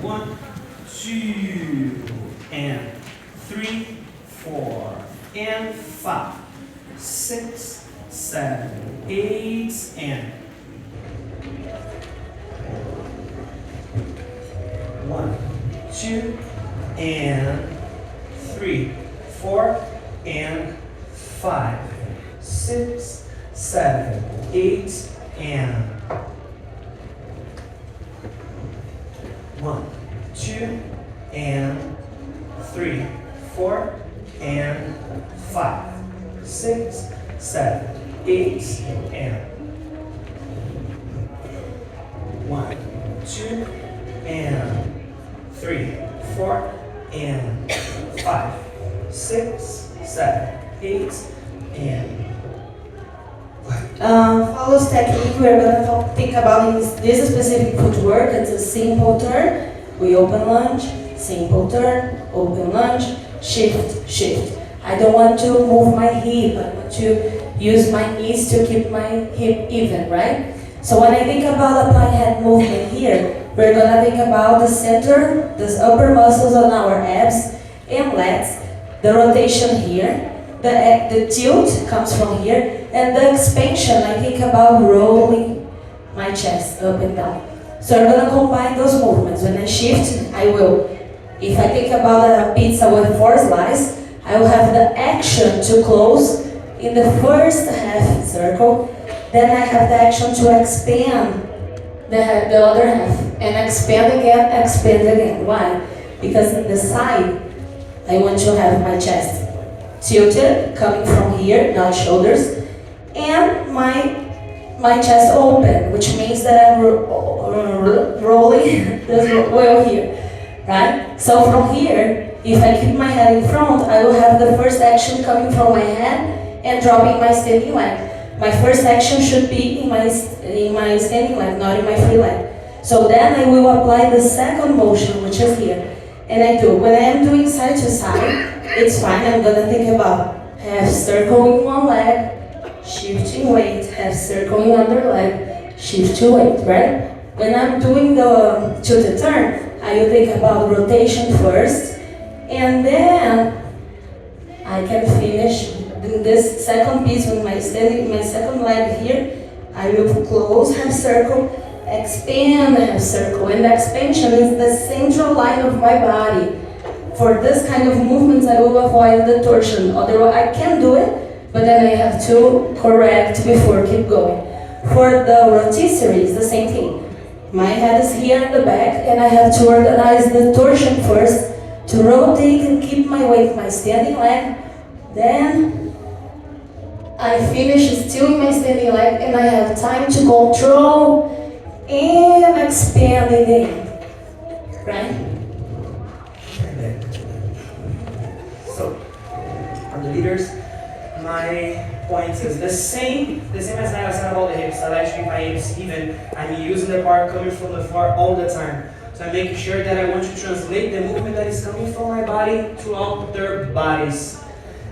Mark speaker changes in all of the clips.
Speaker 1: 1, 2, and 3, 4, and 5, 6, 7, 8, and 1, 2, and 3, 4, and 5, 6, 7, 8, and 1, 2, and 3, 4, and 5, 6, 7, 8, and 1, 2, and 3, 4, and 5, 6, 7, 8, and
Speaker 2: follows technique. We're going to think about this specific footwork. It's a simple turn. We open lunge, simple turn, open lunge, shift, shift. I don't want to move my hip. I want to use my knees to keep my hip even, right? So when I think about applying head movement here, we're going to think about the center, these upper muscles on our abs and legs, the rotation here, the tilt comes from here, and the expansion, I think about rolling my chest up and down. So I'm going to combine those movements. When I shift, I will. If I think about a pizza with 4 slices, I will have the action to close in the first half circle. Then I have the action to expand the other half. And expand again. Why? Because in the side, I want to have my chest tilted, coming from here, not shoulders, and my chest open, which means that I'm rolling this wheel here, right? So from here, if I keep my head in front, I will have the first action coming from my head and dropping my standing leg. My first action should be in my standing leg, not in my free leg. So then I will apply the second motion, which is here. And I do. When I am doing side to side, it's fine. I'm going to think about half circle in one leg, shifting weight, half circle in other leg, shift to weight, right? When I'm doing the tilted turn, I will think about rotation first, and then I can finish this second piece with my second leg here. I will close half circle, expand half circle, and the expansion is the central line of my body. For this kind of movements, I will avoid the torsion. Otherwise, I can do it, but then I have to correct before keep going. For the rotisserie, it's the same thing. My head is here in the back, and I have to organize the torsion first to rotate and keep my weight, my standing leg. Then I finish still in my standing leg, and I have time to control and expand in the end, right?
Speaker 1: So, for the leaders, my point is the same as I said about the hips. I like to keep my hips even. I'm using the part coming from the floor all the time. So I'm making sure that I want to translate the movement that is coming from my body throughout their bodies.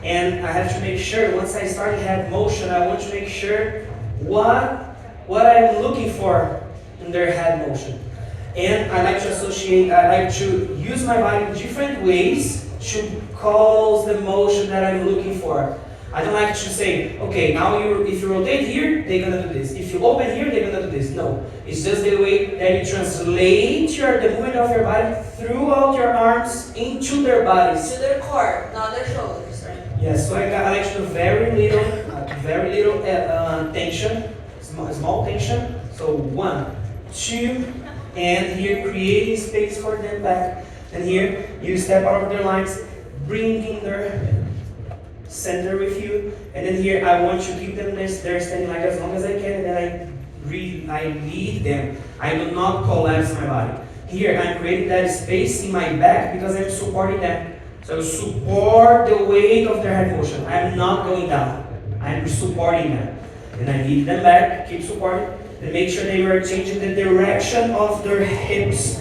Speaker 1: And I have to make sure, once I start head motion, I want to make sure what I'm looking for in their head motion. And I like to use my body in different ways to cause the motion that I'm looking for. I don't like to say, okay, now if you rotate here, they're gonna do this. If you open here, they're gonna do this. No, it's just the way that you translate the movement of your body throughout your arms into their bodies.
Speaker 2: To their core, not their shoulders, right?
Speaker 1: Yes, so I like to do very little tension, small tension. So 1, 2, and here creating space for them back. And here you step out of their lines, bringing their center with you. And then here I want to keep them there standing like as long as I can, and then I lead them. I do not collapse my body. Here I'm creating that space in my back because I'm supporting them. So I support the weight of their head motion. I'm not going down. I'm supporting them. And I lead them back, keep supporting, and make sure they were changing the direction of their hips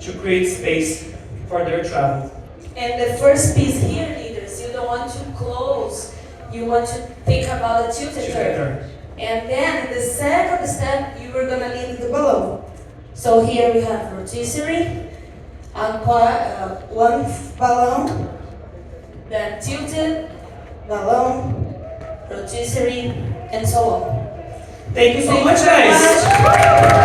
Speaker 1: to create space for their travel.
Speaker 2: And the first piece here, leaders, you don't want to close. You want to think about a tilted turn. And then in the second step, you were going to lead the balloon. So here we have rotisserie, one balloon, then tilted, balloon, rotisserie, and so on.
Speaker 1: Thank you so
Speaker 2: Thank
Speaker 1: much,
Speaker 2: you very
Speaker 1: guys.
Speaker 2: much.